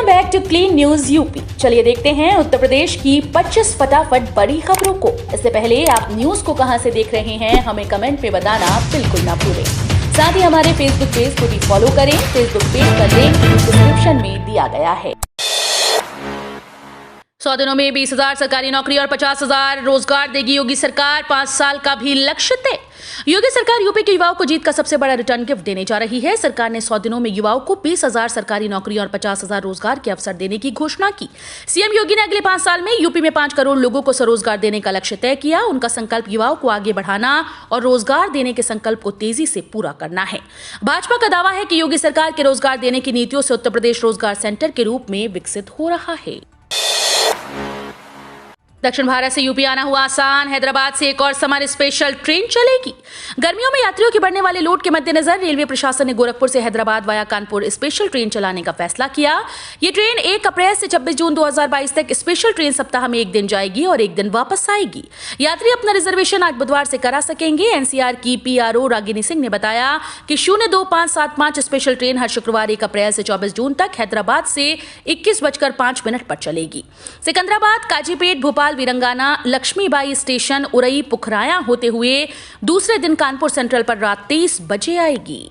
Welcome back to clean news UP. चलिए देखते हैं उत्तर प्रदेश की 25 फटाफट बड़ी खबरों को। इससे पहले आप न्यूज को कहां से देख रहे हैं हमें कमेंट में बताना बिल्कुल ना भूलें। साथ ही हमारे फेसबुक पेज को भी फॉलो करें। फेसबुक पेज का लिंक डिस्क्रिप्शन में दिया गया है। 100 दिनों में 20,000 सरकारी नौकरी और 50,000 रोजगार देगी योगी सरकार। 5 साल का भी लक्ष्य तय। योगी सरकार यूपी के युवाओं को जीत का सबसे बड़ा रिटर्न गिफ्ट देने जा रही है। सरकार ने 100 दिनों में युवाओं को 20,000 सरकारी नौकरी और 50,000 रोजगार के अवसर देने की घोषणा की। सीएम योगी ने अगले 5 साल में यूपी में 5 करोड़ लोगों को स्वरोजगार देने का लक्ष्य तय किया। उनका संकल्प युवाओं को आगे बढ़ाना और रोजगार देने के संकल्प को तेजी से पूरा करना है। भाजपा का दावा है कि योगी सरकार के रोजगार देने की नीतियों से उत्तर प्रदेश रोजगार सेंटर के रूप में विकसित हो रहा है। दक्षिण भारत से यूपी आना हुआ आसान। हैदराबाद से एक और समर स्पेशल ट्रेन चलेगी। गर्मियों में यात्रियों के बढ़ने वाले लोड के मद्देनजर रेलवे प्रशासन ने गोरखपुर से Hyderabad via Kanpur special train चलाने का फैसला किया। ये ट्रेन 1 अप्रैल से 26 जून 2022 तक स्पेशल ट्रेन सप्ताह में 1 दिन जाएगी और 1 दिन वापस आएगी। यात्री अपना रिजर्वेशन आज बुधवार से करा सकेंगे। एनसीआर की पीआरओ रागिनी सिंह ने बताया कि 02575 स्पेशल ट्रेन हर शुक्रवार 1 अप्रैल से 24 जून तक हैदराबाद से 21:05 पर चलेगी। सिकंदराबाद, काजीपेट, भोपाल, वीरंगाना, लक्ष्मीबाई स्टेशन, उरई, पुखराया होते हुए दूसरे दिन कानपुर सेंट्रल पर रात 23 बजे आएगी।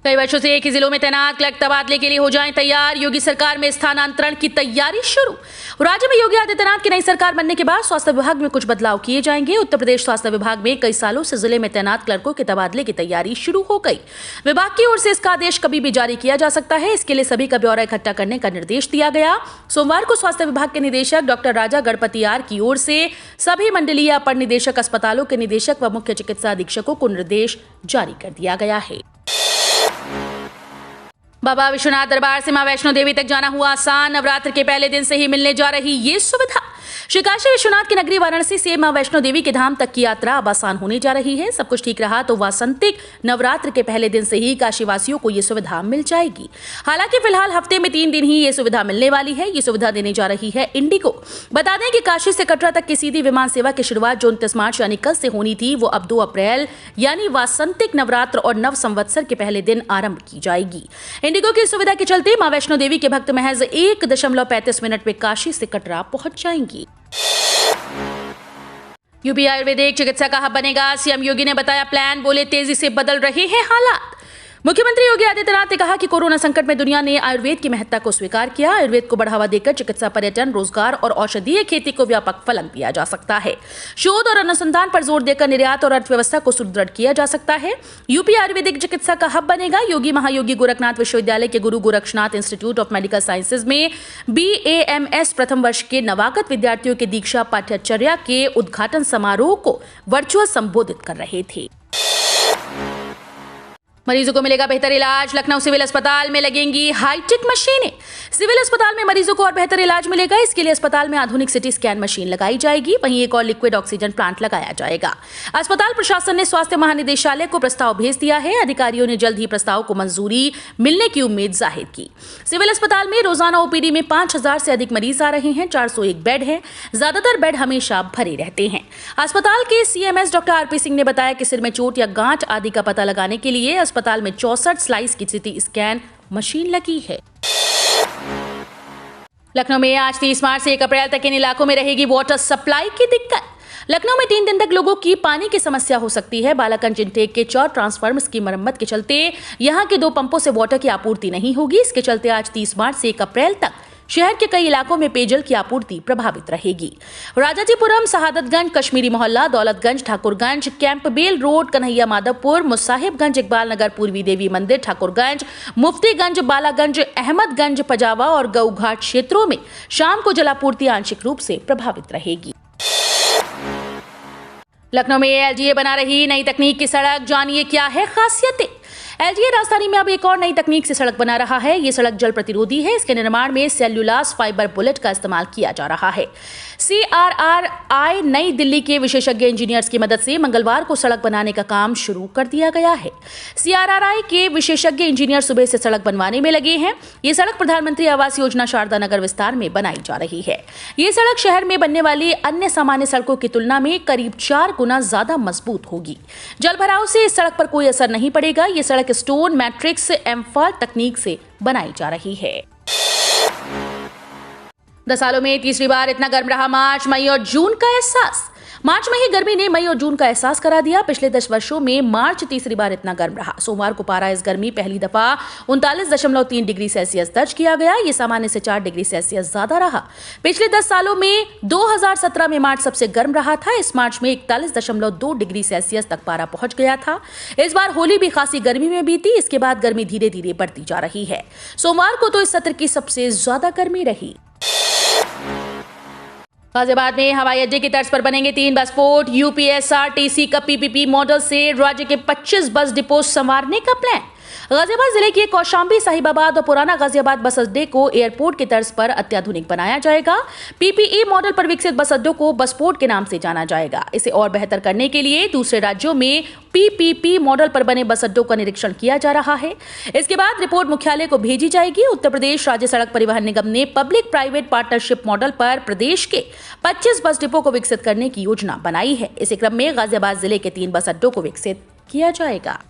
कई वर्षों से एक ही जिलों में तैनात क्लर्क तबादले के लिए हो जाएं तैयार। योगी सरकार में स्थानांतरण की तैयारी शुरू। राज्य में योगी आदित्यनाथ की नई सरकार बनने के बाद स्वास्थ्य विभाग में कुछ बदलाव किए जाएंगे। उत्तर प्रदेश स्वास्थ्य विभाग में कई सालों से जिले में तैनात क्लर्कों के तबादले की तैयारी शुरू हो गई। विभाग की ओर से इसका आदेश कभी भी जारी किया जा सकता है। इसके लिए सभी का ब्यौरा इकट्ठा करने का निर्देश दिया गया। सोमवार को स्वास्थ्य विभाग के निदेशक डॉक्टर राजा गणपति आर की ओर से सभी मंडलीय अपर निदेशक, अस्पतालों के निदेशक व मुख्य चिकित्सा अधीक्षकों को निर्देश जारी कर दिया गया है। बाबा विश्वनाथ दरबार से मां वैष्णो देवी तक जाना हुआ आसान। नवरात्र के पहले दिन से ही मिलने जा रही ये सुविधा। श्री काशी विश्वनाथ की नगरी वाराणसी से मां वैष्णो देवी के धाम तक की यात्रा अब आसान होने जा रही है। सब कुछ ठीक रहा तो वासंतिक नवरात्र के पहले दिन से ही काशीवासियों को ये सुविधा मिल जाएगी। हालांकि फिलहाल हफ्ते में 3 दिन ही ये सुविधा मिलने वाली है। ये सुविधा देने जा रही है इंडिगो। बता दें कि काशी से कटरा तक की सीधी विमान सेवा की शुरुआत जो 29 मार्च यानी कल से होनी थी, वो अब 2 अप्रैल यानी वासंतिक नवरात्र और नव संवत्सर के पहले दिन आरंभ की जाएगी। इंडिगो की सुविधा के चलते मां वैष्णो देवी के भक्त महज 1.35 मिनट में काशी से कटरा पहुंच जाएंगी। यूपी आयुर्वेदिक चिकित्सा का हब बनेगा। सीएम योगी ने बताया प्लान। बोले तेजी से बदल रहे हैं हालात। मुख्यमंत्री योगी आदित्यनाथ ने कहा कि कोरोना संकट में दुनिया ने आयुर्वेद की महत्ता को स्वीकार किया। आयुर्वेद को बढ़ावा देकर चिकित्सा, पर्यटन, रोजगार और औषधीय खेती को व्यापक फलक दिया जा सकता है। शोध और अनुसंधान पर जोर देकर निर्यात और अर्थव्यवस्था को सुदृढ़ किया जा सकता है। यूपी आयुर्वेदिक चिकित्सा का हब बनेगा। योगी महायोगी गोरखनाथ विश्वविद्यालय के Guru Gorakshnath institute of medical sciences में BAMS प्रथम वर्ष के नवागत विद्यार्थियों के दीक्षा पाठ्यचर्या के उद्घाटन समारोह को वर्चुअल संबोधित कर रहे थे। मरीजों को मिलेगा बेहतर इलाज। लखनऊ सिविल अस्पताल में लगेंगी हाईटेक मशीनें। सिविल अस्पताल में मरीजों को और बेहतर इलाज मिलेगा। इसके लिए अस्पताल में आधुनिक सिटी स्कैन मशीन लगाई जाएगी। वहीं एक और लिक्विड ऑक्सीजन प्लांट लगाया जाएगा। अस्पताल प्रशासन ने स्वास्थ्य महानिदेशालय को प्रस्ताव भेज दिया है। अधिकारियों ने जल्द ही प्रस्ताव को मंजूरी मिलने की उम्मीद जाहिर की। सिविल अस्पताल में रोजाना ओपीडी में 5,000 से अधिक मरीज आ रहे हैं। 401 बेड हैं। ज्यादातर बेड हमेशा भरे रहते हैं। अस्पताल के CMS डॉक्टर RP सिंह ने बताया कि सिर में चोट या गांठ आदि का पता लगाने के लिए अस्पताल में 64 स्लाइस की सिटी स्कैन मशीन लगी है। लखनऊ में आज 30 मार्च से 1 अप्रैल तक इन इलाकों में रहेगी वाटर सप्लाई की दिक्कत। लखनऊ में 3 दिन तक लोगों की पानी की समस्या हो सकती है। बालागंज इंटेक के 4 ट्रांसफार्मर्स की मरम्मत के चलते यहां के 2 पंपों से वाटर की आपूर्ति नहीं होगी। इसके चलते आज 30 मार्च से 1 अप्रैल तक शहर के कई इलाकों में पेयजल की आपूर्ति प्रभावित रहेगी। राजाजीपुरम, शहादतगंज, कश्मीरी मोहल्ला, दौलतगंज, ठाकुरगंज, कैंपबेल रोड, कन्हैया माधवपुर, मुसाहिबगंज, इकबाल नगर, पूर्वी देवी मंदिर, ठाकुरगंज, मुफ्तीगंज, बालागंज, अहमदगंज, पजावा और गऊघाट क्षेत्रों में शाम को जलापूर्ति आंशिक रूप से प्रभावित रहेगी। लखनऊ में LGA बना रही नई तकनीक की सड़क। जानिए क्या है खासियतें। LGA राजधानी में अब एक और नई तकनीक से सड़क बना रहा है। ये सड़क जल प्रतिरोधी है। इसके निर्माण में सेल्यूलास फाइबर बुलेट का इस्तेमाल किया जा रहा है। CRRI नई दिल्ली के विशेषज्ञ इंजीनियर्स की मदद से मंगलवार को सड़क बनाने का काम शुरू कर दिया गया है। CRRI के विशेषज्ञ इंजीनियर सुबह से सड़क बनवाने में लगे हैं। ये सड़क प्रधानमंत्री आवास योजना शारदा नगर विस्तार में बनाई जा रही है। ये सड़क शहर में बनने वाली अन्य सामान्य सड़कों की तुलना में करीब 4 गुना ज्यादा मजबूत होगी। जल भराव से इस सड़क पर कोई असर नहीं पड़ेगा। ये सड़क अलग स्टोन मैट्रिक्स एम्फाल तकनीक से बनाई जा रही है। 10 सालों में तीसरी बार इतना गर्म रहा मार्च, मई और जून का एहसास। मार्च में ही गर्मी ने मई और जून का एहसास करा दिया। पिछले 10 वर्षों में मार्च तीसरी बार इतना गर्म रहा। सोमवार को पारा इस गर्मी पहली दफा 39.3 डिग्री सेल्सियस दर्ज किया गया। ये सामान्य से 4 डिग्री सेल्सियस ज्यादा रहा। पिछले 10 सालों में 2017 में मार्च सबसे गर्म रहा था। इस मार्च में 41.2 डिग्री सेल्सियस तक पारा पहुंच गया था। इस बार होली भी खासी गर्मी में बीती। इसके बाद गर्मी धीरे धीरे बढ़ती जा रही है। सोमवार को तो इस सत्र की सबसे ज्यादा गर्मी रही। गाजियाबाद में हवाई अड्डे की तर्ज पर बनेंगे 3 बस पोर्ट। यूपीएसआरटीसी का पीपीपी मॉडल से राज्य के 25 बस डिपो संवारने का प्लान। गाजियाबाद जिले के कौशाम्बी, साहिबाबाद और पुराना गाजियाबाद बस अड्डे को एयरपोर्ट की तर्ज पर अत्याधुनिक बनाया जाएगा। पीपीई मॉडल पर विकसित बस अड्डों को बसपोर्ट के नाम से जाना जाएगा। इसे और बेहतर करने के लिए दूसरे राज्यों में पीपीपी मॉडल पर बने बस अड्डों का निरीक्षण किया जा रहा है। इसके बाद रिपोर्ट मुख्यालय को भेजी जाएगी। उत्तर प्रदेश राज्य सड़क परिवहन निगम ने पब्लिक प्राइवेट पार्टनरशिप मॉडल पर प्रदेश के 25 बस डिपो को विकसित करने की योजना बनाई है। इसी क्रम में गाजियाबाद जिले के 3 बस अड्डों को विकसित किया जाएगा।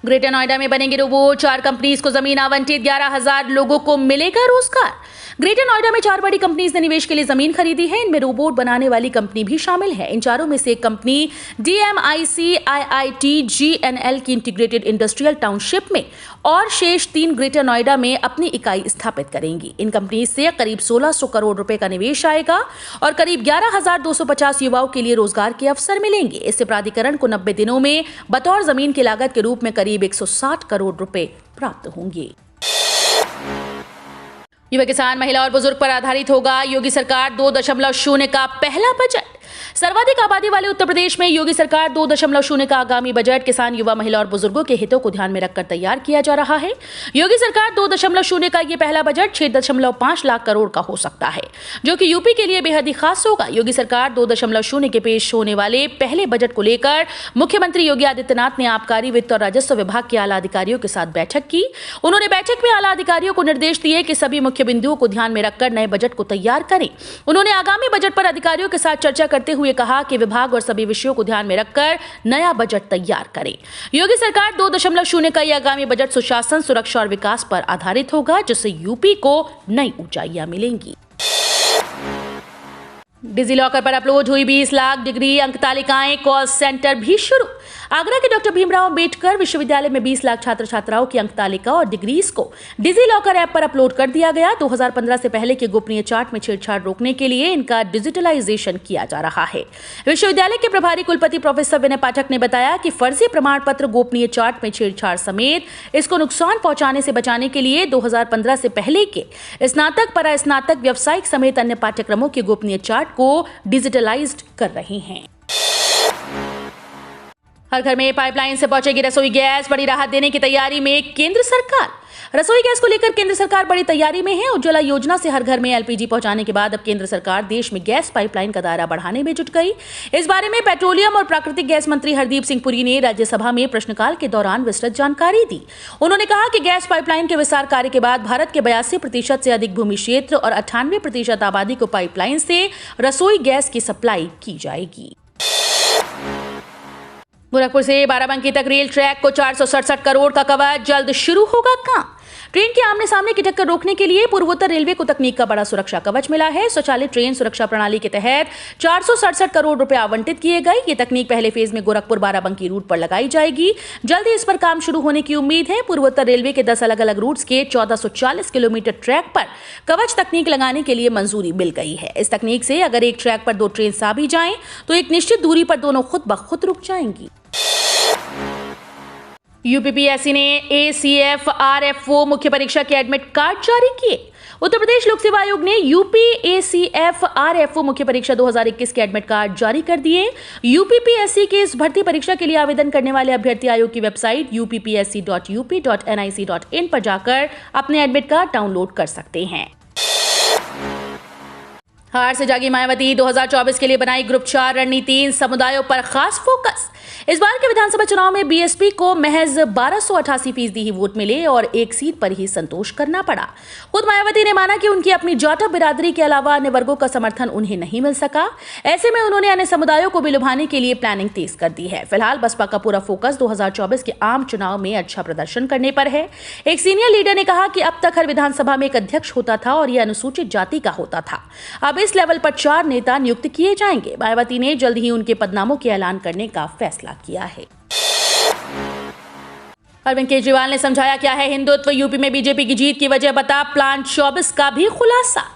ग्रेटर नोएडा में बनेंगे रोबोट। 4 कंपनीज को जमीन आवंटित, 11,000 लोगों को मिलेगा रोजगार। ग्रेटर नोएडा में 4 बड़ी कंपनीज ने निवेश के लिए जमीन खरीदी है। इनमें रोबोट बनाने वाली कंपनी भी शामिल है। इन चारों में से एक कंपनी डीएमआईसी आईआईटी जीएनएल की इंटीग्रेटेड इंडस्ट्रियल टाउनशिप में और शेष 3 ग्रेटर नोएडा में अपनी इकाई स्थापित करेंगी। इन कंपनीज से करीब 1600 करोड़ रुपए का निवेश आएगा और करीब 11,250 युवाओं के लिए रोजगार के अवसर मिलेंगे। इससे प्राधिकरण को 90 दिनों में बतौर जमीन की लागत के रूप में करीब 160 करोड़ रुपए प्राप्त होंगे। युवा किसान, महिला और बुजुर्ग पर आधारित होगा योगी सरकार 2.0 का पहला बजट। सर्वाधिक आबादी वाले उत्तर प्रदेश में योगी सरकार 2.0 का आगामी बजट किसान, युवा, महिला और बुजुर्गों के हितों को ध्यान में रखकर तैयार किया जा रहा है। योगी सरकार 2.0 का यह पहला बजट 6.5 लाख करोड़ का हो सकता है, जो कि यूपी के लिए बेहद ही खास होगा। योगी सरकार 2.0 के पेश होने वाले पहले बजट को लेकर मुख्यमंत्री योगी आदित्यनाथ ने आबकारी, वित्त और राजस्व विभाग के आला अधिकारियों के साथ बैठक की। उन्होंने बैठक में आला अधिकारियों को निर्देश दिए कि सभी मुख्य बिंदुओं को ध्यान में रखकर नए बजट को तैयार करें। उन्होंने आगामी बजट पर अधिकारियों के साथ चर्चा करते हुए कहा कि विभाग और सभी विषयों को ध्यान में रखकर नया बजट तैयार करें। योगी सरकार 2.0 का यह आगामी बजट सुशासन, सुरक्षा और विकास पर आधारित होगा, जिससे यूपी को नई ऊंचाइयां मिलेंगी। डिजीलॉकर पर अपलोड हुई 20 लाख डिग्री अंक तालिकाएं, कॉल सेंटर भी शुरू। आगरा के डॉक्टर भीमराव अंबेडकर विश्वविद्यालय में 20 लाख छात्र छात्राओं की अंक तालिका और डिग्रीज को डिजीलॉकर ऐप पर अपलोड कर दिया गया। 2015 से पहले के गोपनीय चार्ट में छेड़छाड़ रोकने के लिए इनका डिजिटलाइजेशन किया जा रहा है। विश्वविद्यालय के प्रभारी कुलपति प्रोफेसर विनय पाठक ने बताया कि फर्जी प्रमाण पत्र, गोपनीय चार्ट में छेड़छाड़ समेत इसको नुकसान पहुंचाने से बचाने के लिए 2015 से पहले के स्नातक, परास्नातक, व्यावसायिक समेत अन्य पाठ्यक्रमों के गोपनीय चार्ट को डिजिटलाइज्ड कर रहे हैं। हर घर में पाइपलाइन से पहुंचेगी रसोई गैस, बड़ी राहत देने की तैयारी में केंद्र सरकार। रसोई गैस को लेकर केंद्र सरकार बड़ी तैयारी में है। उज्ज्वला योजना से हर घर में एलपीजी पहुंचाने के बाद अब केंद्र सरकार देश में गैस पाइपलाइन का दायरा बढ़ाने में जुट गई। इस बारे में पेट्रोलियम और प्राकृतिक गैस मंत्री हरदीप सिंह पुरी ने राज्यसभा में प्रश्नकाल के दौरान विस्तृत जानकारी दी। उन्होंने कहा कि गैस पाइपलाइन के विस्तार कार्य के बाद भारत के 82% से अधिक भूमि क्षेत्र और 98% आबादी को पाइपलाइन से रसोई गैस की सप्लाई की जाएगी। गोरखपुर से बाराबंकी तक रेल ट्रैक को 467 करोड़ का कवच, जल्द शुरू होगा काम। ट्रेन के आमने सामने की टक्कर रोकने के लिए पूर्वोत्तर रेलवे को तकनीक का बड़ा सुरक्षा कवच मिला है। स्वचालित ट्रेन सुरक्षा प्रणाली के तहत 467 करोड़ रुपए आवंटित किए गए। ये तकनीक पहले फेज में गोरखपुर बाराबंकी रूट पर लगाई जाएगी। जल्द ही इस पर काम शुरू होने की उम्मीद है। पूर्वोत्तर रेलवे के 10 अलग अलग रूट्स के 1440 किलोमीटर ट्रैक पर कवच तकनीक लगाने के लिए मंजूरी मिल गई है। इस तकनीक से अगर एक ट्रैक पर 2 ट्रेन आ भी जाएं तो एक निश्चित दूरी पर दोनों खुद ब खुद रुक जाएंगी। यूपीपीएससी ने एसीएफ आरएफओ मुख्य परीक्षा के एडमिट कार्ड जारी किए। उत्तर प्रदेश लोक सेवा आयोग ने यूपीएसीएफ आरएफओ मुख्य परीक्षा 2021 के एडमिट कार्ड जारी कर दिए। यूपीपीएससी के इस भर्ती परीक्षा के लिए आवेदन करने वाले अभ्यर्थी आयोग की वेबसाइट uppsc.up.nic.in पर जाकर अपने एडमिट कार्ड डाउनलोड कर सकते हैं। हार से जागी मायावती, 2024 के लिए बनाई ग्रुप 4 रणनीति, समुदायों पर खास फोकस। इस बार के विधानसभा चुनाव में बीएसपी को महज 1288% ही वोट मिले और एक सीट पर ही संतोष करना पड़ा। खुद मायावती ने माना कि उनकी अपनी जाटव बिरादरी के अलावा अन्य वर्गों का समर्थन उन्हें नहीं मिल सका। ऐसे में उन्होंने अन्य समुदायों को भी लुभाने के लिए प्लानिंग तेज कर दी है। फिलहाल बसपा का पूरा फोकस 2024 के आम चुनाव में अच्छा प्रदर्शन करने पर है। एक सीनियर लीडर ने कहा कि अब तक हर विधानसभा में एक अध्यक्ष होता था और यह अनुसूचित जाति का होता था। अब इस लेवल पर 4 नेता नियुक्त किए जाएंगे। मायावती ने जल्द ही उनके पदनामों के ऐलान करने का फैसला किया है। अरविंद केजरीवाल ने समझाया क्या है हिंदुत्व, यूपी में बीजेपी की जीत की वजह बता प्लान 24 का भी खुलासा।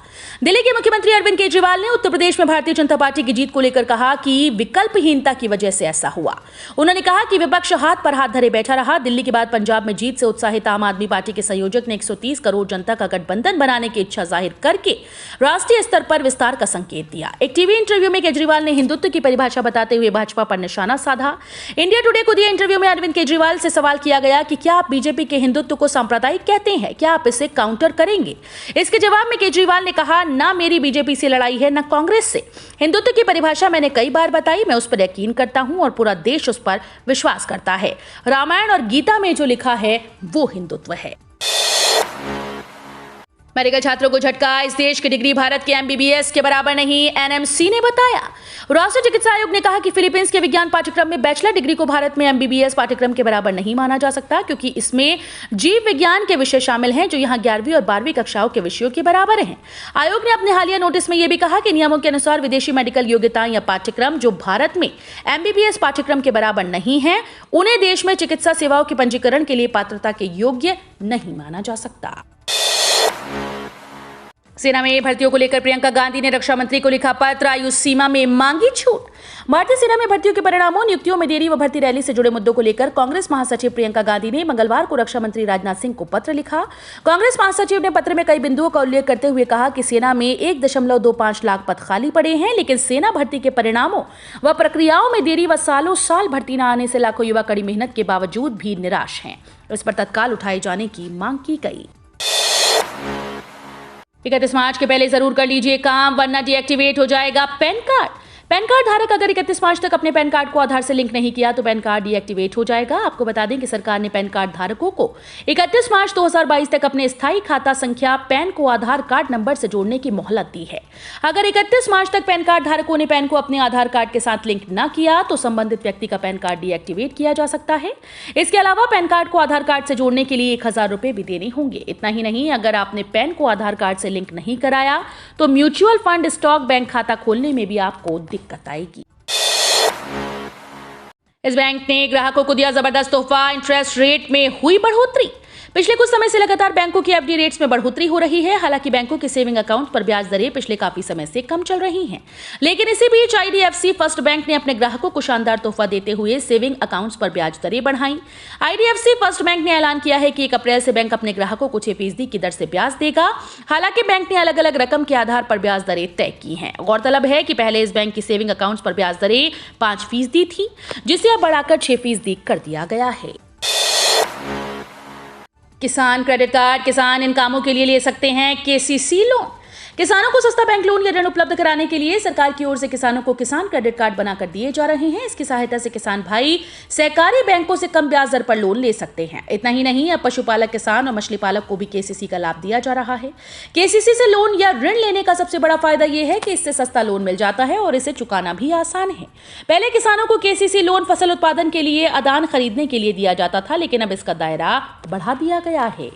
दिल्ली के मुख्यमंत्री अरविंद केजरीवाल ने उत्तर प्रदेश में भारतीय जनता पार्टी की जीत को लेकर कहा कि विकल्पहीनता की वजह से ऐसा हुआ। उन्होंने कहा कि विपक्ष हाथ पर हाथ धरे बैठा रहा। दिल्ली के बाद पंजाब में जीत से उत्साहित आम आदमी पार्टी के संयोजक ने 130 करोड़ जनता का गठबंधन बनाने की इच्छा जाहिर करके राष्ट्रीय स्तर पर विस्तार का संकेत दिया। एक टीवी इंटरव्यू में केजरीवाल ने हिंदुत्व की परिभाषा बताते हुए भाजपा पर निशाना साधा। इंडिया टुडे को दिए इंटरव्यू में अरविंद केजरीवाल से सवाल किया गया कि क्या आप बीजेपी के हिंदुत्व को सांप्रदायिक कहते हैं, क्या आप इसे काउंटर करेंगे। इसके जवाब में केजरीवाल ने कहा, ना मेरी बीजेपी से लड़ाई है, न कांग्रेस से। हिंदुत्व की परिभाषा मैंने कई बार बताई, मैं उस पर यकीन करता हूं और पूरा देश उस पर विश्वास करता है। रामायण और गीता में जो लिखा है वो हिंदुत्व है। मेडिकल छात्रों को झटका, इस देश की डिग्री भारत के एमबीबीएस के बराबर नहीं, एनएमसी ने बताया। राष्ट्रीय चिकित्सा आयोग ने कहा कि फिलीपींस के विज्ञान पाठ्यक्रम में बैचलर डिग्री को भारत में एमबीबीएस पाठ्यक्रम के बराबर नहीं माना जा सकता, क्योंकि इसमें जीव विज्ञान के विषय शामिल हैं जो यहां 11वीं और 12वीं कक्षाओं के विषयों के बराबर हैं। आयोग ने अपने हालिया नोटिस में यह भी कहा कि नियमों के अनुसार विदेशी मेडिकल योग्यताएं या पाठ्यक्रम जो भारत में एमबीबीएस पाठ्यक्रम के बराबर नहीं है, उन्हें देश में चिकित्सा सेवाओं के पंजीकरण के लिए पात्रता के योग्य नहीं माना जा सकता। सेना में भर्तियों को लेकर प्रियंका गांधी ने रक्षा मंत्री को लिखा पत्र, आयु सीमा में मांगी छूट। भारतीय सेना में भर्तियों के परिणामों, नियुक्तियों में देरी व भर्ती रैली से जुड़े मुद्दों को लेकर कांग्रेस महासचिव प्रियंका गांधी ने मंगलवार को रक्षा मंत्री राजनाथ सिंह को पत्र लिखा। कांग्रेस महासचिव ने पत्र में कई बिंदुओं का उल्लेख करते हुए कहा कि सेना में 1.25 लाख पद खाली पड़े हैं, लेकिन सेना भर्ती के परिणामों व प्रक्रियाओं में देरी व सालों साल भर्ती न आने से लाखों युवा कड़ी मेहनत के बावजूद भी निराश हैं। इस पर तत्काल उठाए जाने की मांग की गई। 31 मार्च के पहले जरूर कर लीजिए काम, वरना डीएक्टिवेट हो जाएगा पैन कार्ड। पैन कार्ड धारक अगर 31 मार्च तक अपने पैन कार्ड को आधार से लिंक नहीं किया तो पैन कार्ड डीएक्टिवेट हो जाएगा। आपको बता दें कि सरकार ने पैन कार्ड धारकों को 31 मार्च 2022 तक अपने स्थायी खाता संख्या पैन को आधार कार्ड नंबर से जोड़ने की मोहलत दी है। अगर 31 मार्च तक पैन कार्ड धारकों ने पैन को अपने आधार कार्ड के साथ लिंक न किया तो संबंधित व्यक्ति का पैन कार्ड डीएक्टिवेट किया जा सकता है। इसके अलावा पैन कार्ड को आधार कार्ड से जोड़ने के लिए 1000 रुपए भी देने होंगे। इतना ही नहीं, अगर आपने पैन को आधार कार्ड से लिंक नहीं कराया तो म्यूचुअल फंड, स्टॉक, बैंक खाता खोलने में भी आपको दिक्कत आएगी। इस बैंक ने ग्राहकों को दिया जबरदस्त तोहफा, इंटरेस्ट रेट में हुई बढ़ोतरी। पिछले कुछ समय से लगातार बैंकों की एफडी रेट्स में बढ़ोतरी हो रही है। हालांकि बैंकों के सेविंग अकाउंट पर ब्याज दरें पिछले काफी समय से कम चल रही हैं, लेकिन इसी बीच आईडीएफसी फर्स्ट बैंक ने अपने ग्राहकों को शानदार तोहफा देते हुए सेविंग अकाउंट्स पर ब्याज दरें बढ़ाई। आईडीएफसी फर्स्ट बैंक ने ऐलान किया है कि 1 अप्रैल से बैंक अपने ग्राहकों को 6% की दर से ब्याज देगा। हालांकि बैंक ने अलग अलग रकम के आधार पर ब्याज दरें तय की हैं। गौरतलब है कि पहले इस बैंक की सेविंग अकाउंट्स पर ब्याज दरें 5% थी, जिसे अब बढ़ाकर 6% कर दिया गया है। किसान क्रेडिट कार्ड, किसान इन कामों के लिए ले सकते हैं केसीसी लोन। किसानों को सस्ता बैंक लोन या ऋण उपलब्ध कराने के लिए सरकार की ओर से किसानों को किसान क्रेडिट कार्ड बनाकर दिए जा रहे हैं। इसकी सहायता से किसान भाई सहकारी बैंकों से कम ब्याज दर पर लोन ले सकते हैं। इतना ही नहीं, अब पशुपालक, किसान और मछली पालक को भी केसीसी का लाभ दिया जा रहा है। केसीसी से लोन या ऋण लेने का सबसे बड़ा फायदा यह है कि इससे सस्ता लोन मिल जाता है और इसे चुकाना भी आसान है। पहले किसानों को केसीसी लोन फसल उत्पादन के लिए अदान खरीदने के लिए दिया जाता था, लेकिन अब इसका दायरा बढ़ा दिया गया है।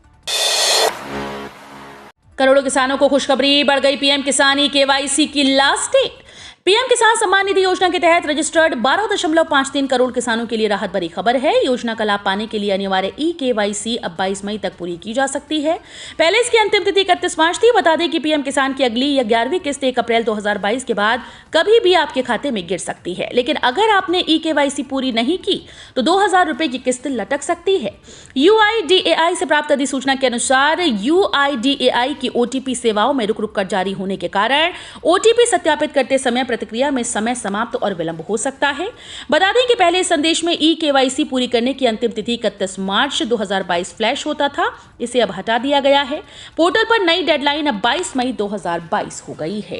करोड़ों किसानों को खुशखबरी, बढ़ गई पीएम किसान ई-केवाईसी की लास्ट डेट। पीएम किसान सम्मान निधि योजना के तहत रजिस्टर्ड 12.53 करोड़ किसानों के लिए राहत भरी खबर है। योजना का लाभ पाने के लिए अनिवार्य ई-केवाईसी अब 22 मई तक पूरी की जा सकती है। पहले इसकी अंतिम तिथि 31 मार्च थी। बता दें कि पीएम किसान की अगली या 11वीं किस्त 1 अप्रैल 2022 के बाद कभी भी आपके खाते में गिर सकती है, लेकिन अगर आपने ई-केवाईसी पूरी नहीं की तो 2000 रुपए की किस्त लटक सकती है। यूआईडीएआई से प्राप्त अधिसूचना के अनुसार यूआईडीएआई की ओटीपी सेवाओं में रुक कर जारी होने के कारण ओटीपी सत्यापित करते समय प्रतिक्रिया में समय समाप्त और विलंब हो सकता है। बता दें कि पहले इस संदेश में ई-केवाईसी पूरी करने की अंतिम तिथि 31 मार्च 2022 फ्लैश होता था। इसे अब हटा दिया गया है। पोर्टल पर नई डेडलाइन अब 22 मई 2022 हो गई है।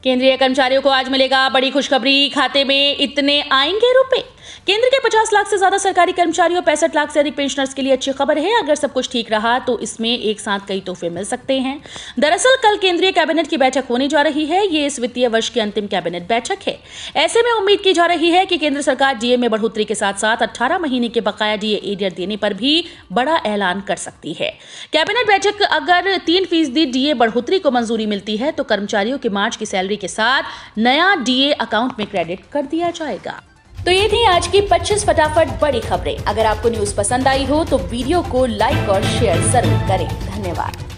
केंद्रीय कर्मचारियों को आज मिलेगा बड़ी खुशखबरी, खाते में इतने आएंगे रुपए। केंद्र के 50 लाख से ज्यादा सरकारी कर्मचारियों, 65 लाख से अधिक पेंशनर्स के लिए अच्छी खबर है। अगर सब कुछ ठीक रहा तो इसमें एक साथ कई तोहफे मिल सकते हैं। दरअसल कल केंद्रीय कैबिनेट की बैठक होने जा रही है। ये इस वित्तीय वर्ष की अंतिम कैबिनेट बैठक है। ऐसे में उम्मीद की जा रही है कि केंद्र सरकार डीए में बढ़ोतरी के साथ साथ 18 महीने के बकाया डीए एरियर देने पर भी बड़ा ऐलान कर सकती है। कैबिनेट बैठक अगर 3% डीए बढ़ोतरी को मंजूरी मिलती है तो कर्मचारियों के मार्च की सैलरी के साथ नया डीए अकाउंट में क्रेडिट कर दिया जाएगा। तो ये थी आज की 25 फटाफट बड़ी खबरें। अगर आपको न्यूज़ पसंद आई हो तो वीडियो को लाइक और शेयर जरूर करें। धन्यवाद।